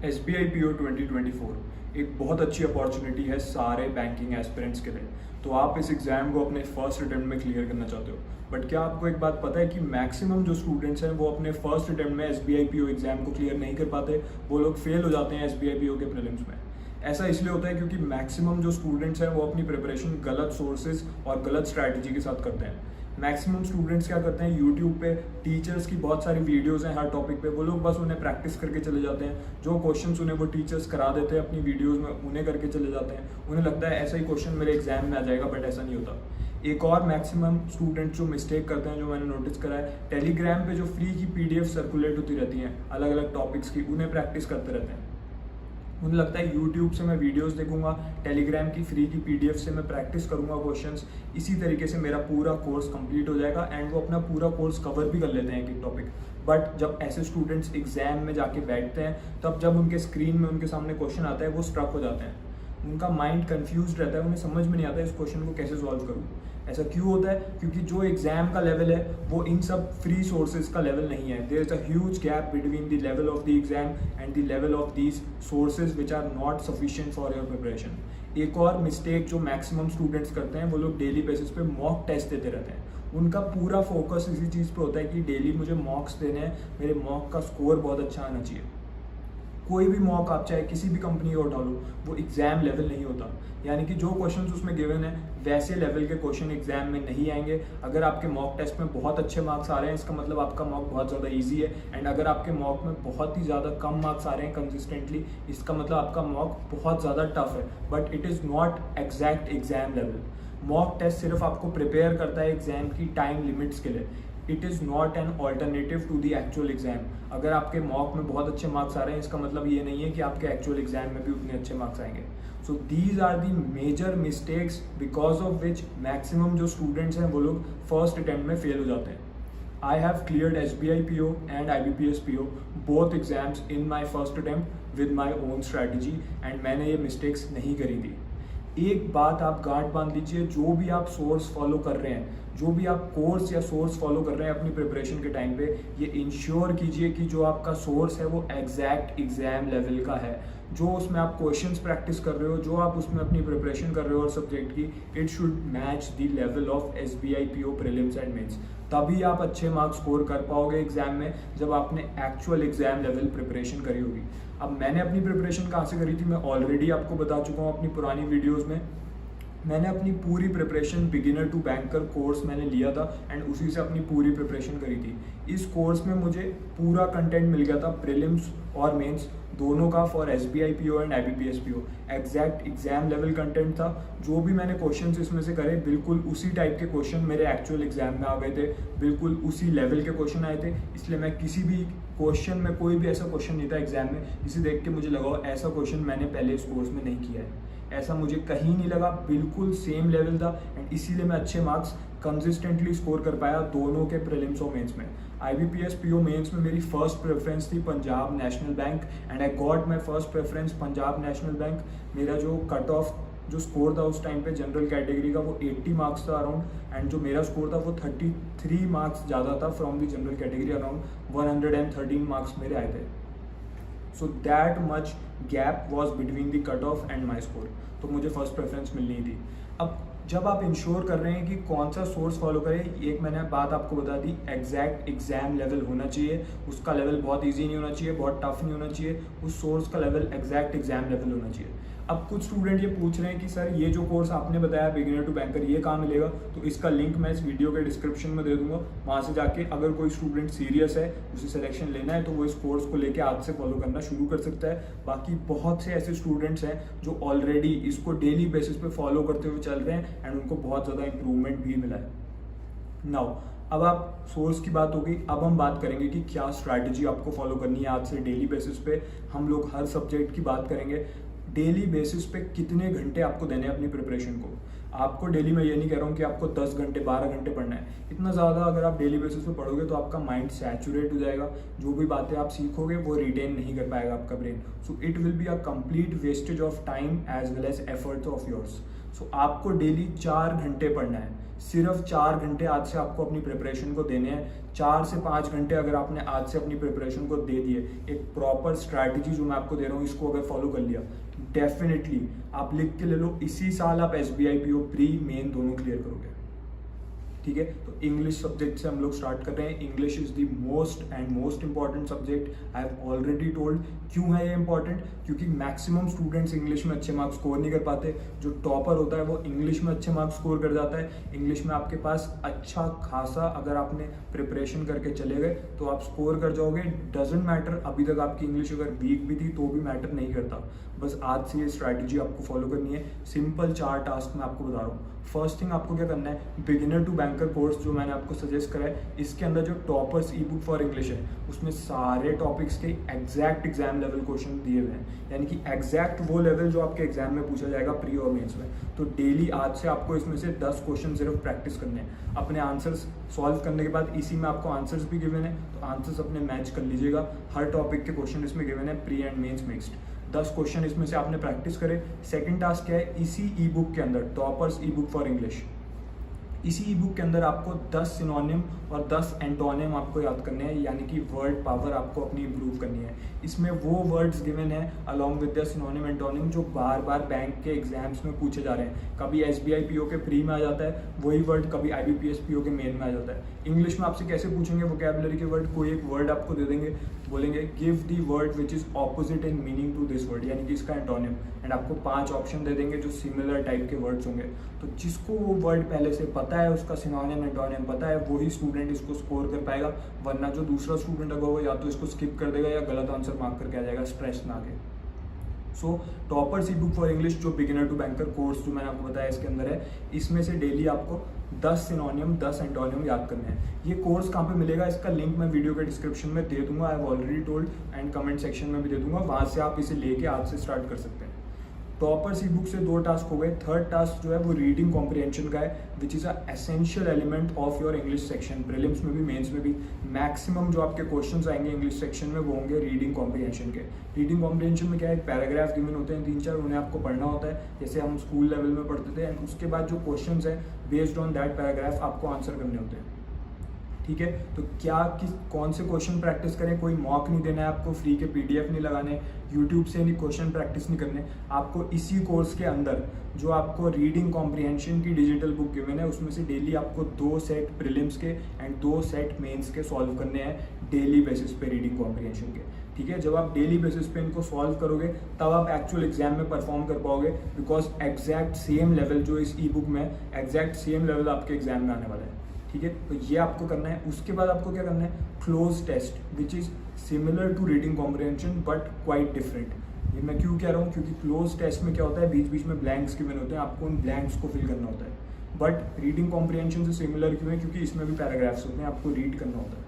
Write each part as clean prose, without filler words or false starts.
SBI PO 2024 एक बहुत अच्छी अपॉर्चुनिटी है सारे बैंकिंग एस्पिरेंट्स के लिए। तो आप इस एग्ज़ाम को अपने फर्स्ट अटेम्प्ट में क्लियर करना चाहते हो, बट क्या आपको एक बात पता है कि मैक्सिमम जो स्टूडेंट्स हैं वो अपने फर्स्ट अटेम्प्ट में SBI PO एग्ज़ाम को क्लियर नहीं कर पाते, वो लोग फेल हो जाते हैं SBI PO के प्रीलिम्स में। ऐसा इसलिए होता है क्योंकि मैक्सिमम जो स्टूडेंट्स हैं वो अपनी प्रिपरेशन गलत सोर्सेज और गलत स्ट्रैटेजी के साथ करते हैं। मैक्सिमम स्टूडेंट्स क्या करते हैं, यूट्यूब पे टीचर्स की बहुत सारी वीडियोस हैं हर टॉपिक पे, वो लोग बस उन्हें प्रैक्टिस करके चले जाते हैं। जो क्वेश्चंस उन्हें वो टीचर्स करा देते हैं अपनी वीडियोस में, उन्हें करके चले जाते हैं। उन्हें लगता है ऐसा ही क्वेश्चन मेरे एग्जाम में आ जाएगा, बट ऐसा नहीं होता। एक और मैक्सिमम स्टूडेंट जो मिस्टेक करते हैं, जो मैंने नोटिस करा है, टेलीग्राम पे जो फ्री की PDF सर्कुलेट होती रहती हैं अलग अलग टॉपिक्स की, उन्हें प्रैक्टिस करते रहते हैं। मुझे लगता है यूट्यूब से मैं वीडियोस देखूंगा, टेलीग्राम की फ्री की PDF से मैं प्रैक्टिस करूंगा क्वेश्चंस, इसी तरीके से मेरा पूरा कोर्स कंप्लीट हो जाएगा एंड वो अपना पूरा कोर्स कवर भी कर लेते हैं एक एक टॉपिक। बट जब ऐसे स्टूडेंट्स एग्जाम में जाके बैठते हैं, तब जब उनके स्क्रीन में उनके सामने क्वेश्चन आता है, वो स्ट्रक हो जाते हैं। उनका माइंड कंफ्यूज रहता है, उन्हें समझ में नहीं आता इस क्वेश्चन को कैसे सॉल्व करूँ। ऐसा क्यों होता है? क्योंकि जो एग्जाम का लेवल है वो इन सब फ्री सोर्सेज का लेवल नहीं है। There is a huge gap between the level of the exam and the level of these sources which are not sufficient for your preparation. एक और मिस्टेक जो मैक्सिमम स्टूडेंट्स करते हैं, वो लोग डेली बेसिस पे मॉक टेस्ट देते रहते हैं। उनका पूरा फोकस इसी चीज़ पे होता है कि डेली मुझे मॉक्स देने हैं, मेरे मॉक का स्कोर बहुत अच्छा आना चाहिए। कोई भी मॉक आप चाहे किसी भी कंपनी का उठा लो, वो एग्जाम लेवल नहीं होता। यानी कि जो क्वेश्चंस उसमें गिवन है वैसे लेवल के क्वेश्चन एग्जाम में नहीं आएंगे। अगर आपके मॉक टेस्ट में बहुत अच्छे मार्क्स आ रहे हैं, इसका मतलब आपका मॉक बहुत ज़्यादा इजी है। एंड अगर आपके मॉक में बहुत ही ज़्यादा कम मार्क्स आ रहे हैं कंसिस्टेंटली, इसका मतलब आपका मॉक बहुत ज़्यादा टफ है। But it is not exact exam level. Mock test सिर्फ आपको प्रिपेयर करता है एग्जाम की टाइम लिमिट्स के लिए। It is not an alternative to the actual exam. अगर आपके मॉक में बहुत अच्छे मार्क्स आ रहे हैं, इसका मतलब ये नहीं है कि आपके एक्चुअल एग्जाम में भी उतने अच्छे मार्क्स आएंगे। So these are the major mistakes because of which maximum जो स्टूडेंट्स हैं वो लोग फर्स्ट अटेम्प्ट में फेल हो जाते हैं। I have cleared SBI PO and IBPS PO both exams in my first attempt with my own strategy and मैंने ये मिस्टेक्स नहीं करी थी। एक बात आप गांठ बांध लीजिए, जो भी आप सोर्स फॉलो कर रहे हैं, जो भी आप कोर्स या सोर्स फॉलो कर रहे हैं अपनी प्रिपरेशन के टाइम पे, ये इंश्योर कीजिए कि जो आपका सोर्स है वो एग्जैक्ट एग्जाम लेवल का है। जो उसमें आप क्वेश्चंस प्रैक्टिस कर रहे हो, जो आप उसमें अपनी प्रिपरेशन कर रहे हो और सब्जेक्ट की, it should match the level of SBI PO prelims and mains. तभी आप अच्छे मार्क्स स्कोर कर पाओगे एग्जाम में, जब आपने एक्चुअल एग्जाम लेवल प्रिपरेशन करी होगी। अब मैंने अपनी प्रिपरेशन कहाँ से करी थी, मैं ऑलरेडी आपको बता चुका हूँ अपनी पुरानी वीडियोज़ में। मैंने अपनी पूरी preparation beginner to banker course मैंने लिया था एंड उसी से अपनी पूरी प्रिपरेशन करी थी। इस कोर्स में मुझे पूरा कंटेंट मिल गया था, प्रीलिम्स और मेंस दोनों का, for SBI PO and IBPS PO। Exact exam level content था। जो भी मैंने क्वेश्चंस इसमें से करे, बिल्कुल उसी टाइप के क्वेश्चन मेरे एक्चुअल एग्जाम में आ गए थे, बिल्कुल उसी लेवल के क्वेश्चन आए थे। इसलिए मैं किसी भी क्वेश्चन में, कोई भी ऐसा क्वेश्चन नहीं था एग्जाम में जिसे देख के मुझे लगा ऐसा क्वेश्चन मैंने पहले इस कोर्स में नहीं किया है। ऐसा मुझे कहीं नहीं लगा, बिल्कुल सेम लेवल था एंड इसीलिए मैं अच्छे मार्क्स कंसिस्टेंटली स्कोर कर पाया दोनों के प्रीलिम्स और मेंस में। IBPS PO मेंस में मेरी फर्स्ट प्रेफरेंस थी Punjab national bank and I got my first preference Punjab national bank. मेरा जो कट ऑफ जो स्कोर था उस टाइम पे जनरल कैटेगरी का, वो 80 मार्क्स था अराउंड, एंड जो मेरा स्कोर था वो 33 मार्क्स ज़्यादा था from the general category. Around 113 marks मेरे आए थे। So that much gap was between the cut off and my score. तो मुझे फर्स्ट प्रेफरेंस मिलनी थी। अब जब आप इंश्योर कर रहे हैं कि कौन सा सोर्स फॉलो करें, एक मैंने बात आपको बता दी, एग्जैक्ट एग्जाम लेवल होना चाहिए। उसका लेवल बहुत इजी नहीं होना चाहिए, बहुत टफ नहीं होना चाहिए। उस सोर्स का लेवल एग्जैक्ट एग्जाम लेवल होना चाहिए। अब कुछ स्टूडेंट ये पूछ रहे हैं कि सर ये जो कोर्स आपने बताया बिगिनर टू बैंकर, ये कहाँ मिलेगा? तो इसका लिंक मैं इस वीडियो के डिस्क्रिप्शन में दे दूंगा। वहाँ से जाके अगर कोई स्टूडेंट सीरियस है, उसे सिलेक्शन लेना है, तो वो इस कोर्स को लेके आज से फॉलो करना शुरू कर सकता है। बाकी बहुत से ऐसे स्टूडेंट्स हैं जो ऑलरेडी इसको डेली बेसिस पे फॉलो करते हुए चल रहे हैं एंड उनको बहुत ज़्यादा इंप्रूवमेंट भी मिला है। नाउ अब आप सोर्स की बात होगी, अब हम बात करेंगे कि क्या स्ट्रैटेजी आपको फॉलो करनी है आज से डेली बेसिस पे। हम लोग हर सब्जेक्ट की बात करेंगे। डेली बेसिस पे कितने घंटे आपको देने हैं अपनी प्रिपरेशन को। आपको डेली, मैं ये नहीं कह रहा हूँ कि आपको 10 घंटे 12 घंटे पढ़ना है। इतना ज़्यादा अगर आप डेली बेसिस पे पढ़ोगे तो आपका माइंड सैचुरेट हो जाएगा। जो भी बातें आप सीखोगे वो रिटेन नहीं कर पाएगा आपका brain. So it will be a complete wastage of time as well as efforts of yours. So आपको डेली 4 घंटे पढ़ना है। सिर्फ 4 घंटे आज से आपको अपनी प्रिपरेशन को देने हैं। 4 से 5 घंटे अगर आपने आज से अपनी प्रिपरेशन को दे दिए, एक प्रॉपर स्ट्रैटेजी जो मैं आपको दे रहा हूँ इसको अगर फॉलो कर लिया, डेफिनेटली आप लिख के ले लो, इसी साल आप SBI PO प्री मेन दोनों क्लियर करोगे। ठीक है, तो इंग्लिश सब्जेक्ट से हम लोग स्टार्ट कर रहे हैं। English is the most important subject. I have already told क्यों है ये इंपॉर्टेंट, क्योंकि मैक्सिमम स्टूडेंट्स इंग्लिश में अच्छे मार्क्स स्कोर नहीं कर पाते। जो टॉपर होता है वो इंग्लिश में अच्छे मार्क्स स्कोर कर जाता है। इंग्लिश में आपके पास अच्छा खासा अगर आपने प्रिपरेशन करके चले गए तो आप स्कोर कर जाओगे। डजेंट मैटर अभी तक आपकी इंग्लिश अगर वीक भी थी तो भी मैटर नहीं करता। बस आज से ये स्ट्रैटेजी आपको फॉलो करनी है। सिंपल 4 टास्क मैं आपको बता रहा हूँ। फर्स्ट थिंग आपको क्या करना है, बिगिनर टू बैंकर कोर्स जो मैंने आपको सजेस्ट करा है, इसके अंदर जो toppers e book for English है उसमें सारे टॉपिक्स के एग्जैक्ट एग्जाम लेवल क्वेश्चन दिए हुए हैं, यानी कि एग्जैक्ट वो लेवल जो आपके एग्जाम में पूछा जाएगा प्री और मेंस में। तो डेली आज से आपको इसमें से 10 क्वेश्चन सिर्फ प्रैक्टिस करने हैं। अपने आंसर्स सॉल्व करने के बाद इसी में आपको आंसर्स भी गिवन है, तो आंसर्स अपने मैच कर लीजिएगा। हर टॉपिक के क्वेश्चन इसमें गिवन है, pre and mains mixed. 10 question इसमें से आपने प्रैक्टिस करे। सेकंड टास्क क्या है, इसी ई बुक के अंदर toppers e book for English, इसी ई बुक के अंदर आपको 10 सिनोनिम और 10 एंटोनिम आपको याद करने हैं, यानी कि वर्ड पावर आपको अपनी इंप्रूव करनी है। इसमें वो वर्ड्स गिवन है along with the synonym antonym जो बार बार बैंक के एग्जाम्स में पूछे जा रहे हैं। कभी SBI PO के प्री में आ जाता है वही वर्ड, कभी IBPS PO के मेन में आ जाता है। इंग्लिश में आपसे कैसे पूछेंगे वोकैबुलरी के वर्ड, कोई एक वर्ड आपको दे देंगे, बोलेंगे give the word which is opposite in meaning to this word, यानी कि इसका एंटोनिम, एंड आपको 5 ऑप्शन दे देंगे जो सिमिलर टाइप के वर्ड्स होंगे। तो जिसको वो वर्ड पहले से पता है, उसका सिनोनिम एंटोनिम पता है, वही स्टूडेंट इसको स्कोर कर पाएगा। वरना जो दूसरा स्टूडेंट होगा वो या तो इसको स्किप कर देगा या गलत आंसर मार्क करके आ जाएगा स्ट्रेस में आगे। So toppers e book for English जो बिगिनर टू बैंकर कोर्स जो मैंने आपको बताया इसके अंदर है, इसमें से डेली आपको 10 सिनोनियम 10 एंटोनियम याद करने हैं। ये कोर्स कहाँ पे मिलेगा, इसका लिंक मैं वीडियो के डिस्क्रिप्शन में दे दूंगा, I have already told, and comment section में भी दे दूंगा। वहाँ से आप इसे लेके आज से स्टार्ट कर सकते हैं। टॉपर्स ई बुक से 2 टास्क हो गए। थर्ड टास्क जो है वो रीडिंग कॉम्प्रिहेंशन का है, which is a essential element of your English section. Prelims में भी मेंस में भी मैक्सिमम जो आपके क्वेश्चंस आएंगे इंग्लिश सेक्शन में वो होंगे रीडिंग कॉम्प्रिहेंशन के। रीडिंग कॉम्प्रिहेंशन में क्या है, पैराग्राफ गिवन होते हैं 3-4, उन्हें आपको पढ़ना होता है जैसे हम स्कूल लेवल में पढ़ते थे, एंड उसके बाद जो क्वेश्चंस हैं बेस्ड ऑन दैट पैराग्राफ आपको आंसर करने होते हैं। ठीक है, तो क्या कौन से क्वेश्चन प्रैक्टिस करें, कोई मॉक नहीं देना है आपको, फ्री के PDF नहीं लगाने, यूट्यूब से नहीं क्वेश्चन प्रैक्टिस नहीं करने। आपको इसी कोर्स के अंदर जो आपको रीडिंग कॉम्प्रिहेंशन की डिजिटल बुक गिवन है उसमें से डेली आपको 2 सेट प्रीलिम्स के एंड 2 सेट मेंस के सॉल्व करने हैं डेली बेसिस पे रीडिंग कॉम्प्रिहेंशन के। ठीक है, जब आप डेली बेसिस पे इनको सॉल्व करोगे तब आप एक्चुअल एग्जाम में परफॉर्म कर पाओगे, बिकॉज एग्जैक्ट सेम लेवल जो इस ई बुक में एग्जैक्ट सेम लेवल आपके एग्जाम में आने वाला है। ठीक है, तो ये आपको करना है। उसके बाद आपको क्या करना है, cloze test which is similar to reading comprehension but quite different. ये मैं क्यों कह रहा हूँ, क्योंकि क्लोज टेस्ट में क्या होता है, बीच बीच में ब्लैंक्स गिवन होते हैं, आपको उन ब्लैंक्स को फिल करना होता है। बट रीडिंग कॉम्प्रिहेंशन से सिमिलर क्यों है, क्योंकि इसमें भी पैराग्राफ्स होते हैं, आपको रीड करना होता है।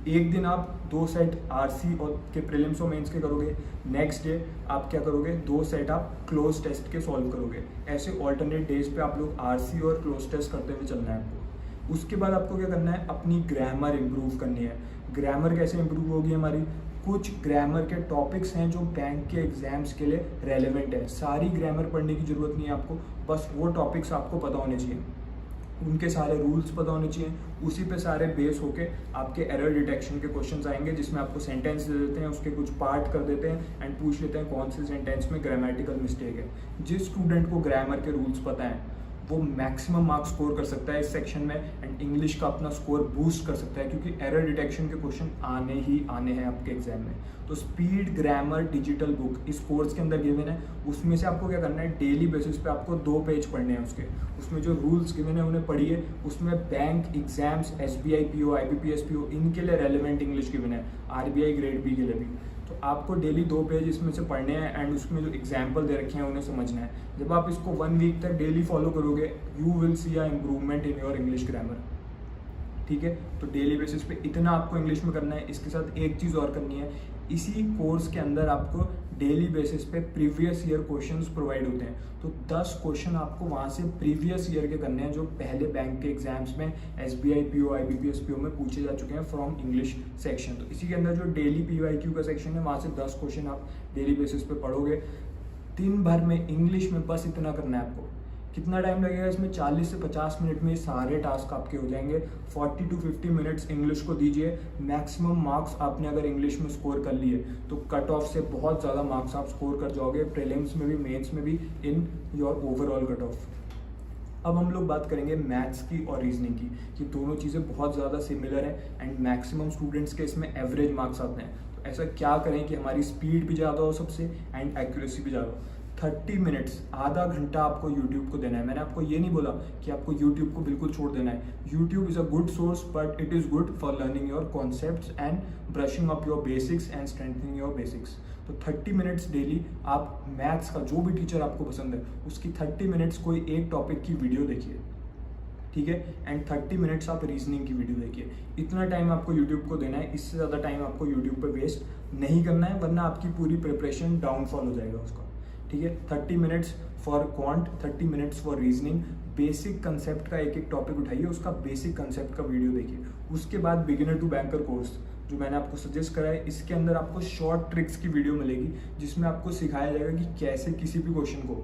एक दिन आप 2 सेट RC और के प्रीलिम्स और मेंस के करोगे, नेक्स्ट डे आप क्या करोगे, 2 सेट आप क्लोज टेस्ट के सॉल्व करोगे। ऐसे ऑल्टरनेट डेज पे आप लोग RC और क्लोज टेस्ट करते हुए चलना है आपको। उसके बाद आपको क्या करना है, अपनी ग्रामर इंप्रूव करनी है। ग्रामर कैसे इंप्रूव होगी हमारी, कुछ ग्रामर के टॉपिक्स हैं जो बैंक के एग्जाम्स के लिए रेलेवेंट है। सारी ग्रामर पढ़ने की जरूरत नहीं है आपको, बस वो टॉपिक्स आपको पता होने चाहिए, उनके सारे रूल्स पता होने चाहिए। उसी पे सारे बेस होके आपके एरर डिटेक्शन के क्वेश्चंस आएंगे, जिसमें आपको सेंटेंस दे देते हैं, उसके कुछ पार्ट कर देते हैं एंड पूछ लेते हैं कौन से सेंटेंस में ग्रामेटिकल मिस्टेक है। जिस स्टूडेंट को ग्रामर के रूल्स पता है वो मैक्सिमम मार्क्स स्कोर कर सकता है इस सेक्शन में, एंड इंग्लिश का अपना स्कोर बूस्ट कर सकता है, क्योंकि एरर डिटेक्शन के क्वेश्चन आने ही आने हैं आपके एग्जाम में। तो स्पीड ग्रामर डिजिटल बुक इस कोर्स के अंदर गिवन है। उसमें से आपको क्या करना है, डेली बेसिस पे आपको 2 पेज पढ़ने हैं उसमें जो रूल्स गिवन है उन्हें पढ़िए। उसमें bank exams SBI PO IBPS PO इनके लिए रेलिवेंट इंग्लिश गिवन है, RBI ग्रेड B के लिए भी। तो आपको डेली 2 पेज इसमें से पढ़ने हैं एंड उसमें जो एग्जाम्पल दे रखे हैं उन्हें समझना है। जब आप इसको 1 वीक तक डेली फॉलो करोगे, you will see a improvement in your English grammar. ठीक है, तो डेली बेसिस पे इतना आपको इंग्लिश में करना है। इसके साथ एक चीज़ और करनी है, इसी कोर्स के अंदर आपको डेली बेसिस पे प्रीवियस ईयर क्वेश्चंस प्रोवाइड होते हैं। तो 10 क्वेश्चन आपको वहाँ से प्रीवियस ईयर के करने हैं जो पहले बैंक के एग्जाम्स में SBI PO IBPS PO में पूछे जा चुके हैं फ्रॉम इंग्लिश सेक्शन। तो इसी के अंदर जो डेली PYQ का सेक्शन है वहाँ से 10 क्वेश्चन आप डेली बेसिस पे पढ़ोगे। दिन भर में इंग्लिश में बस इतना करना है आपको, कितना टाइम लगेगा इसमें? 40 से 50 मिनट में सारे टास्क आपके हो जाएंगे। 40 to 50 मिनट्स इंग्लिश को दीजिए। मैक्सिमम मार्क्स आपने अगर इंग्लिश में स्कोर कर लिए तो कट ऑफ से बहुत ज़्यादा मार्क्स आप स्कोर कर जाओगे, प्रीलिम्स में भी, मेंस में भी, in your overall cut off. अब हम लोग बात करेंगे मैथ्स की और रीजनिंग की, कि दोनों चीज़ें बहुत ज़्यादा सिमिलर हैं एंड मैक्सिमम स्टूडेंट्स के इसमें एवरेज मार्क्स आते हैं। तो ऐसा क्या करें कि हमारी स्पीड भी ज़्यादा हो सबसे एंड एक्यूरेसी भी ज़्यादा हो। 30 मिनट्स, आधा घंटा आपको यूट्यूब को देना है। मैंने आपको ये नहीं बोला कि आपको यूट्यूब को बिल्कुल छोड़ देना है। YouTube is a good source but it is good for learning your concepts and brushing up your basics and strengthening your basics. तो 30 मिनट्स डेली आप मैथ्स का जो भी टीचर आपको पसंद है उसकी 30 मिनट्स कोई एक टॉपिक की वीडियो देखिए, ठीक है, एंड 30 मिनट्स आप रीजनिंग की वीडियो देखिए। इतना टाइम आपको यूट्यूब को देना है, इससे ज़्यादा टाइम आपको यूट्यूब पे वेस्ट नहीं करना है, वरना आपकी पूरी प्रिपरेशन डाउनफॉल हो जाएगा उसका, ठीक है। 30 minutes for quant, 30 minutes for reasoning. Basic concept का एक एक टॉपिक उठाइए, उसका बेसिक कंसेप्ट का वीडियो देखिए। उसके बाद बिगिनर टू बैंकर कोर्स जो मैंने आपको सजेस्ट करा है, इसके अंदर आपको शॉर्ट ट्रिक्स की वीडियो मिलेगी जिसमें आपको सिखाया जाएगा कि कैसे किसी भी क्वेश्चन को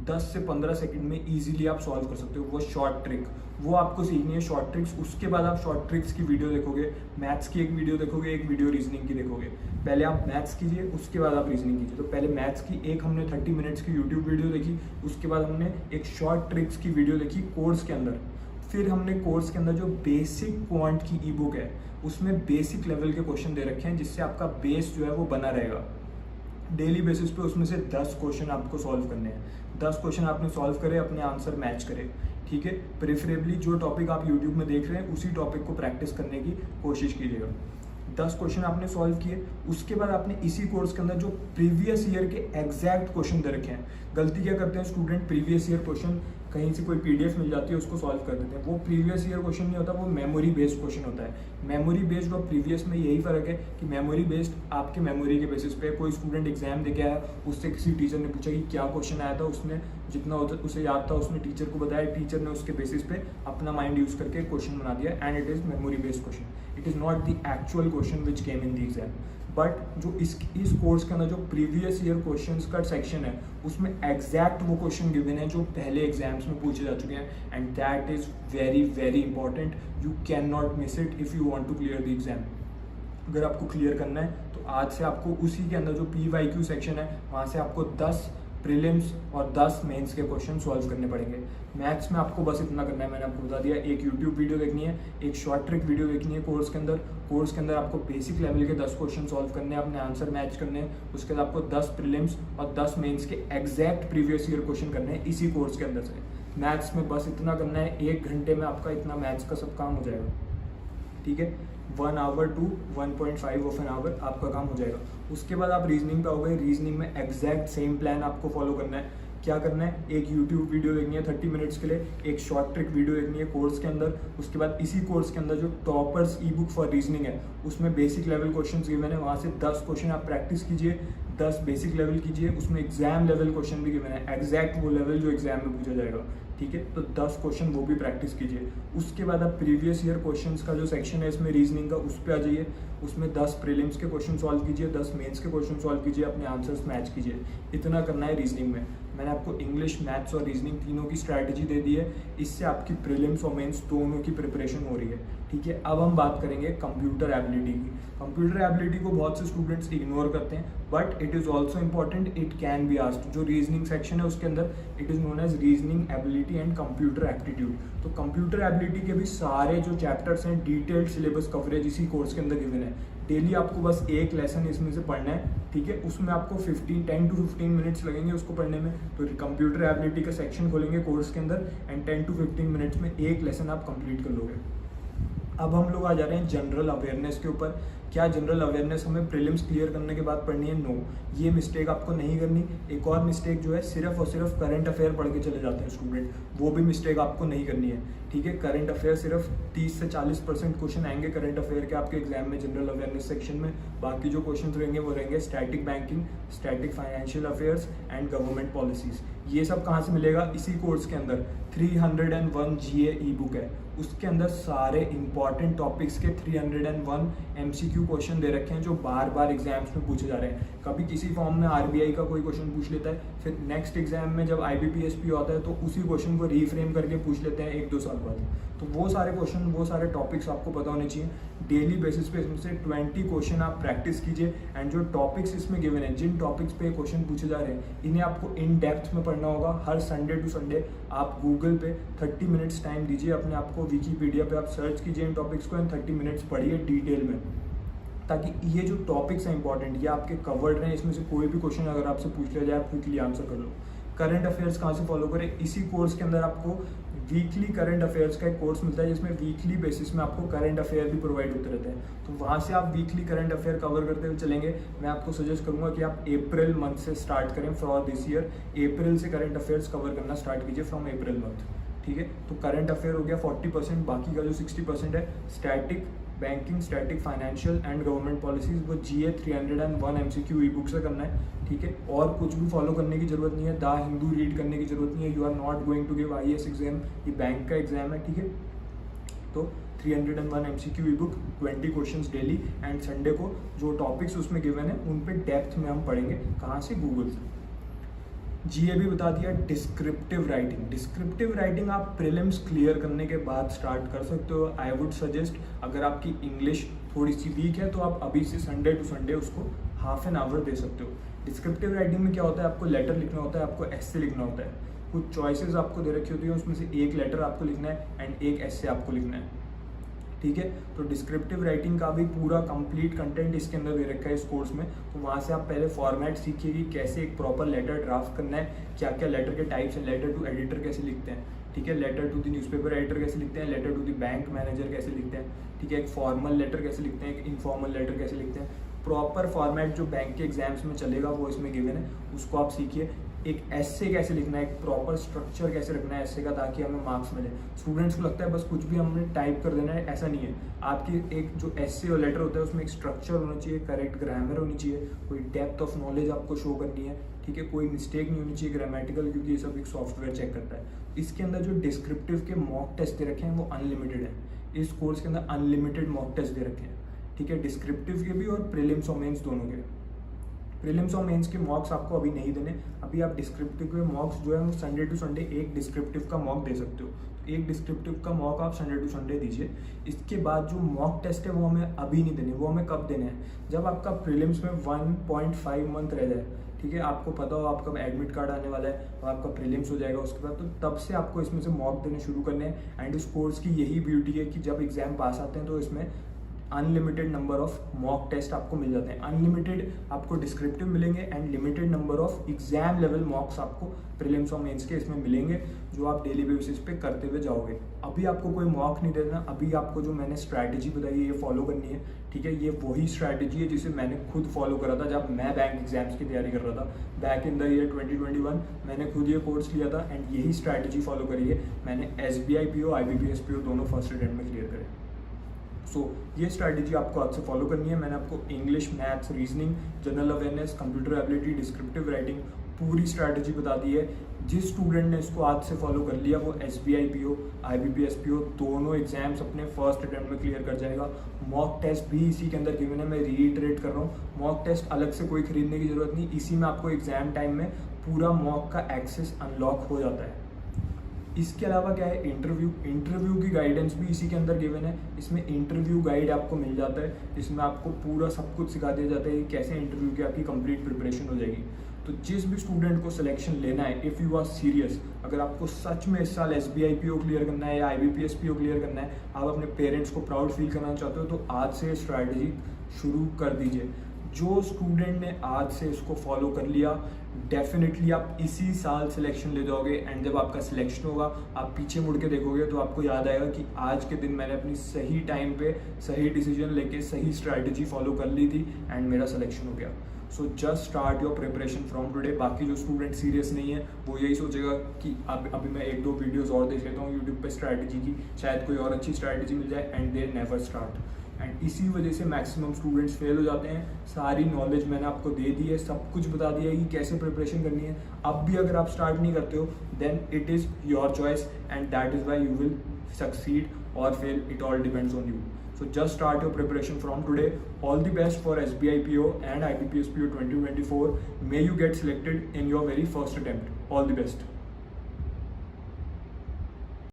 10 से 15 सेकंड में इजीली आप सॉल्व कर सकते हो। वो शॉर्ट ट्रिक, वो आपको सीखनी है, शॉर्ट ट्रिक्स। उसके बाद आप शॉर्ट ट्रिक्स की वीडियो देखोगे, मैथ्स की एक वीडियो देखोगे, एक वीडियो रीजनिंग की देखोगे। पहले आप मैथ्स कीजिए, उसके बाद आप रीजनिंग कीजिए। तो पहले मैथ्स की एक हमने 30 मिनट्स की यूट्यूब वीडियो देखी, उसके बाद हमने एक शॉर्ट ट्रिक्स की वीडियो देखी कोर्स के अंदर। फिर हमने कोर्स के अंदर जो बेसिक क्वांट की ई बुक है उसमें बेसिक लेवल के क्वेश्चन दे रखे हैं, जिससे आपका बेस जो है वो बना रहेगा। डेली बेसिस पे उसमें से 10 क्वेश्चन आपको सॉल्व करने हैं। 10 क्वेश्चन आपने सॉल्व करे, अपने आंसर मैच करे, ठीक है। प्रेफरेबली जो टॉपिक आप यूट्यूब में देख रहे हैं उसी टॉपिक को प्रैक्टिस करने की कोशिश कीजिएगा। 10 क्वेश्चन आपने सॉल्व किए, उसके बाद आपने इसी कोर्स के अंदर जो प्रीवियस ईयर के एग्जैक्ट क्वेश्चन दे रखे हैं। गलती क्या करते हैं स्टूडेंट, प्रीवियस ईयर क्वेश्चन कहीं से कोई पीडीएफ मिल जाती है उसको सॉल्व कर देते हैं। वो प्रीवियस ईयर क्वेश्चन नहीं होता, वो मेमोरी बेस्ड क्वेश्चन होता है। मेमोरी बेस्ड और प्रीवियस में यही फर्क है कि मेमोरी बेस्ड आपके मेमोरी के बेसिस पे, कोई स्टूडेंट एग्जाम देके आया, उससे किसी टीचर ने पूछा कि क्या क्वेश्चन आया था, उसने जितना उसे याद था उसने टीचर को बताया, टीचर ने उसके बेसिस पे अपना माइंड यूज करके क्वेश्चन बना दिया and it is memory based question. It is not the actual question which came in the exam. But जो इस कोर्स के अंदर जो प्रीवियस ईयर क्वेश्चंस का सेक्शन है उसमें एग्जैक्ट वो क्वेश्चन गिवन है जो पहले एग्जाम्स में पूछे जा चुके हैं and that is very very important. You can not miss it if you want to clear the exam. अगर आपको क्लियर करना है तो आज से आपको उसी के अंदर जो PYQ सेक्शन है वहाँ से आपको 10 प्रीलिम्स और 10 मेंस के क्वेश्चन सॉल्व करने पड़ेंगे। मैथ्स में आपको बस इतना करना है, मैंने आपको बता दिया। एक यूट्यूब वीडियो देखनी है, एक शॉर्ट ट्रिक वीडियो देखनी है कोर्स के अंदर। कोर्स के अंदर आपको बेसिक लेवल के 10 क्वेश्चन सॉल्व करने हैं, अपने आंसर मैच करने हैं। उसके बाद आपको 10 प्रीलिम्स और 10 मेंस के एग्जैक्ट प्रीवियस ईयर क्वेश्चन करने हैं इसी कोर्स के अंदर से। मैथ्स में बस इतना करना है, 1 घंटे में आपका इतना मैथ्स का सब काम हो जाएगा, ठीक है। 1 hour to 1.5 of an hour आपका काम हो जाएगा। उसके बाद आप रीजनिंग पे हो गए। रीजनिंग में एग्जैक्ट सेम प्लान आपको फॉलो करना है। क्या करना है, एक यूट्यूब वीडियो देखनी है 30 मिनट्स के लिए, एक शॉर्ट ट्रिक वीडियो देखनी है कोर्स के अंदर। उसके बाद इसी कोर्स के अंदर जो toppers e book for reasoning है उसमें बेसिक लेवल क्वेश्चन गिवन है, वहाँ से 10 क्वेश्चन आप प्रैक्टिस कीजिए, 10 बेसिक लेवल कीजिए। उसमें एग्जाम लेवल क्वेश्चन भी गिवन है, एग्जैक्ट वो लेवल जो एग्जाम में पूछा जाएगा, ठीक है। तो 10 क्वेश्चन वो भी प्रैक्टिस कीजिए। उसके बाद आप प्रीवियस ईयर क्वेश्चंस का जो सेक्शन है इसमें रीजनिंग का, उस पर आ जाइए। उसमें 10 प्रीलिम्स के क्वेश्चन सॉल्व कीजिए, 10 मेंस के क्वेश्चन सॉल्व कीजिए, अपने आंसर्स मैच कीजिए। इतना करना है रीजनिंग में। मैंने आपको इंग्लिश, मैथ्स और रीजनिंग तीनों की स्ट्रैटेजी दे दी है। इससे आपकी प्रीलिम्स और मेंस दोनों की प्रिपरेशन हो रही है, ठीक है। अब हम बात करेंगे कंप्यूटर एबिलिटी की। कंप्यूटर एबिलिटी को बहुत से स्टूडेंट्स इग्नोर करते हैं but it is also important, it can be asked. जो रीजनिंग सेक्शन है उसके अंदर it is known as reasoning ability and computer aptitude. तो कंप्यूटर एबिलिटी के भी सारे जो चैप्टर्स हैं, डिटेल्ड सिलेबस कवरेज इसी कोर्स के अंदर गिवन है। डेली आपको बस एक लेसन इसमें से पढ़ना है, ठीक है। उसमें आपको 10 to 15 मिनट्स लगेंगे उसको पढ़ने में। तो कंप्यूटर एबिलिटी का सेक्शन खोलेंगे कोर्स के अंदर एंड 10 to 15 मिनट्स में एक लेसन आप कंप्लीट कर लोगे। अब हम लोग आ जा रहे हैं जनरल अवेयरनेस के ऊपर। क्या जनरल अवेयरनेस हमें प्रीलिम्स क्लियर करने के बाद पढ़नी है? नो, ये मिस्टेक आपको नहीं करनी। एक और मिस्टेक जो है, सिर्फ और सिर्फ करंट अफेयर पढ़ के चले जाते हैं स्टूडेंट, वो भी मिस्टेक आपको नहीं करनी है, ठीक है। करंट अफेयर सिर्फ 30 से 40% क्वेश्चन आएंगे करंट अफेयर के आपके एग्जाम में जनरल अवेयरनेस सेक्शन में। बाकी जो क्वेश्चन रहेंगे वो रहेंगे static banking, static financial affairs and government policies. ये सब कहाँ से मिलेगा? इसी कोर्स के अंदर 301 GA ई बुक है, उसके अंदर सारे इंपॉर्टेंट टॉपिक्स के 301 MCQ MCQ क्वेश्चन दे रखे हैं जो बार बार एग्जाम्स में पूछे जा रहे हैं। कभी किसी फॉर्म में RBI का कोई क्वेश्चन पूछ लेता है, फिर नेक्स्ट एग्जाम में जब IBPSP होता है तो उसी क्वेश्चन को रीफ्रेम करके पूछ लेते हैं 1-2 साल बाद। तो वो सारे क्वेश्चन, वो सारे टॉपिक्स आपको पता होने चाहिए। डेली बेसिस पे इसमें से 20 क्वेश्चन आप प्रैक्टिस कीजिए, एंड जो टॉपिक्स इसमें गिवन है, जिन टॉपिक्स पे क्वेश्चन पूछे जा रहे हैं, इन्हें आपको इन डेप्थ में पढ़ना होगा। हर संडे टू संडे आप गूगल पे 30 मिनट्स टाइम दीजिए अपने आप को, विकीपीडिया पे आप सर्च कीजिए इन टॉपिक्स को एंड 30 मिनट्स पढ़िए डिटेल में, ताकि ये जो टॉपिक्स हैं इंपॉर्टेंट, ये आपके कवर्ड रहें। इसमें से कोई भी क्वेश्चन अगर आपसे पूछ लिया जाए आप क्विकली आंसर कर लो। करंट अफेयर्स कहाँ से फॉलो करें? इसी कोर्स के अंदर आपको वीकली करंट अफेयर्स का एक कोर्स मिलता है, जिसमें वीकली बेसिस में आपको करंट अफेयर भी प्रोवाइड होते रहते हैं। तो वहाँ से आप वीकली करंट अफेयर कवर करते हुए चलेंगे। मैं आपको सजेस्ट करूँगा कि आप अप्रैल मंथ से स्टार्ट करें फॉर दिस ईयर। अप्रैल से करंट अफेयर्स कवर करना स्टार्ट कीजिए फ्रॉम अप्रैल मंथ, ठीक है। तो करंट अफेयर हो गया 40%, बाकी का जो 60% है static, banking, static, financial and government policies, वो GA 301 MCQ ई बुक से करना है, ठीक है। और कुछ भी फॉलो करने की जरूरत नहीं है। द हिंदू रीड करने की जरूरत नहीं है। You are not going to give IAS exam, ये बैंक का एग्जाम है, ठीक है। तो 301 MCQ e book, 20 questions daily, and Sunday को जो टॉपिक्स उसमें गिवन है उन पे डेप्थ में हम पढ़ेंगे। कहाँ से? गूगल से। GA भी बता दिया। डिस्क्रिप्टिव राइटिंग, डिस्क्रिप्टिव राइटिंग आप प्रीलिम्स क्लियर करने के बाद स्टार्ट कर सकते हो। आई वुड सजेस्ट, अगर आपकी इंग्लिश थोड़ी सी वीक है तो आप अभी से संडे टू संडे उसको हाफ एन आवर दे सकते हो। डिस्क्रिप्टिव राइटिंग में क्या होता है? आपको लेटर लिखना होता है, आपको एस्से लिखना होता है। कुछ चॉइसेस आपको दे रखी होती है, उसमें से एक लेटर आपको लिखना है एंड एक एस्से आपको लिखना है, ठीक है। तो डिस्क्रिप्टिव राइटिंग का भी पूरा कंप्लीट कंटेंट इसके अंदर दे रखा है इस कोर्स में। तो वहाँ से आप पहले फॉर्मेट सीखिए कि कैसे एक प्रॉपर लेटर ड्राफ्ट करना है, क्या क्या लेटर के टाइप्स हैं, लेटर टू एडिटर कैसे लिखते हैं, ठीक है, letter to the newspaper editor कैसे लिखते हैं, letter to the bank manager कैसे लिखते हैं, ठीक है, एक फॉर्मल लेटर कैसे लिखते हैं, एक इनफॉर्मल लेटर कैसे लिखते हैं। प्रॉपर फॉर्मेट जो बैंक के एग्जाम्स में चलेगा वो इसमें गिवन है, उसको आप सीखिए। एक एस्से कैसे लिखना है, एक प्रॉपर स्ट्रक्चर कैसे रखना है एस्से का, ताकि हमें मार्क्स मिले। स्टूडेंट्स को लगता है बस कुछ भी हमने टाइप कर देना है, ऐसा नहीं है। आपकी एक जो एस्से और लेटर होता है उसमें एक स्ट्रक्चर होना चाहिए, करेक्ट ग्रामर होनी चाहिए, कोई डेप्थ ऑफ नॉलेज आपको शो करनी है, ठीक है, कोई मिस्टेक नहीं होनी चाहिए ग्रामेटिकल, क्योंकि ये सब एक सॉफ्टवेयर चेक करता है। इसके अंदर जो डिस्क्रिप्टिव के मॉक टेस्ट दे रखे हैं वो अनलिमिटेड है। इस कोर्स के अंदर अनलिमिटेड मॉक टेस्ट दे रखे हैं, ठीक है, डिस्क्रिप्टिव के भी और प्रीलिम्स और मेंस दोनों के। प्रीलिम्स और मेंस के मॉक्स आपको अभी नहीं देने, अभी आप डिस्क्रिप्टिव के मॉक्स जो है वो संडे टू संडे एक डिस्क्रिप्टिव का मॉक दे सकते हो। एक डिस्क्रिप्टिव का मॉक आप संडे टू संडे दीजिए। इसके बाद जो मॉक टेस्ट है वो हमें अभी नहीं देने, वो हमें कब देने हैं? जब आपका प्रीलिम्स में 1.5 मंथ रह जाए, ठीक है, आपको पता हो आपका एडमिट कार्ड आने वाला है और आपका प्रीलिम्स हो जाएगा उसके बाद, तो तब से आपको इसमें से मॉक देने शुरू करने हैं। एंड इस कोर्स की यही ब्यूटी है कि जब एग्जाम पास आते हैं तो इसमें unlimited number of mock test आपको मिल जाते हैं। अनलिमिटेड आपको डिस्क्रिप्टिव मिलेंगे and limited number of exam level mocks आपको प्रीलिम्स और मेंस के इसमें मिलेंगे, जो आप डेली बेसिस पे करते हुए जाओगे। अभी आपको कोई मॉक नहीं देना, अभी आपको जो मैंने स्ट्रैटेजी बताई है ये फॉलो करनी है, ठीक है। ये वही स्ट्रैटेजी है जिसे मैंने खुद फॉलो करा था जब मैं बैंक एग्जाम्स की तैयारी कर रहा था बैक इन द ईयर 2021। मैंने खुद ये कोर्स लिया था एंड यही स्ट्रैटेजी फॉलो करी है। मैंने SBI PO, IBPS PO दोनों फर्स्ट अटेम्प्ट में क्लियर करे। सो ये स्ट्रैटेजी आपको आज से फॉलो करनी है। मैंने आपको English, maths, reasoning, general awareness, computer ability, descriptive writing पूरी स्ट्रैटेजी बता दी है। जिस स्टूडेंट ने इसको आज से फॉलो कर लिया वो SBI PO, IBPS PO दोनों एग्जाम्स अपने फर्स्ट अटेम्प्ट में क्लियर कर जाएगा। मॉक टेस्ट भी इसी के अंदर गिवन है, मैं रीइटरेट कर रहा हूँ। मॉक टेस्ट अलग से कोई खरीदने की जरूरत नहीं, इसी में आपको एग्जाम टाइम में पूरा मॉक का एक्सेस अनलॉक हो जाता है। इसके अलावा क्या है, इंटरव्यू की गाइडेंस भी इसी के अंदर गिवन है। इसमें इंटरव्यू गाइड आपको मिल जाता है, इसमें आपको पूरा सब कुछ सिखा दिया जाता है कि कैसे इंटरव्यू की आपकी कंप्लीट प्रिपरेशन हो जाएगी। तो जिस भी स्टूडेंट को सिलेक्शन लेना है, इफ़ यू आर सीरियस, अगर आपको सच में इस साल SBI PO क्लियर करना है या IBPS PO क्लियर करना है, आप अपने पेरेंट्स को प्राउड फील करना चाहते हो, तो आज से स्ट्रैटेजी शुरू कर दीजिए। जो स्टूडेंट ने आज से इसको फॉलो कर लिया, डेफिनेटली आप इसी साल सिलेक्शन ले जाओगे। एंड जब आपका सिलेक्शन होगा, आप पीछे मुड़ के देखोगे तो आपको याद आएगा कि आज के दिन मैंने अपनी सही टाइम पे सही डिसीजन लेके सही स्ट्रैटेजी फॉलो कर ली थी एंड मेरा सिलेक्शन हो गया। So just start your preparation from today. बाकी जो स्टूडेंट सीरियस नहीं है वो यही सोचेगा कि अभी मैं 1-2 वीडियोज़ और देख लेता हूँ यूट्यूब पे स्ट्रैटेजी की, शायद कोई और अच्छी स्ट्रैटेजी मिल जाए, and they never start. And इसी वजह से मैक्सिमम स्टूडेंट्स फेल हो जाते हैं। सारी नॉलेज मैंने आपको दे दी है, सब कुछ बता दिया है कि कैसे प्रिपरेशन करनी है। अब भी अगर आप स्टार्ट नहीं करते हो then it is your choice and that is why you will succeed और fail, it all depends on you. So just start your preparation from today. All the best for SBI PO and IBPS PO 2024. May you get selected in your very first attempt. All the best.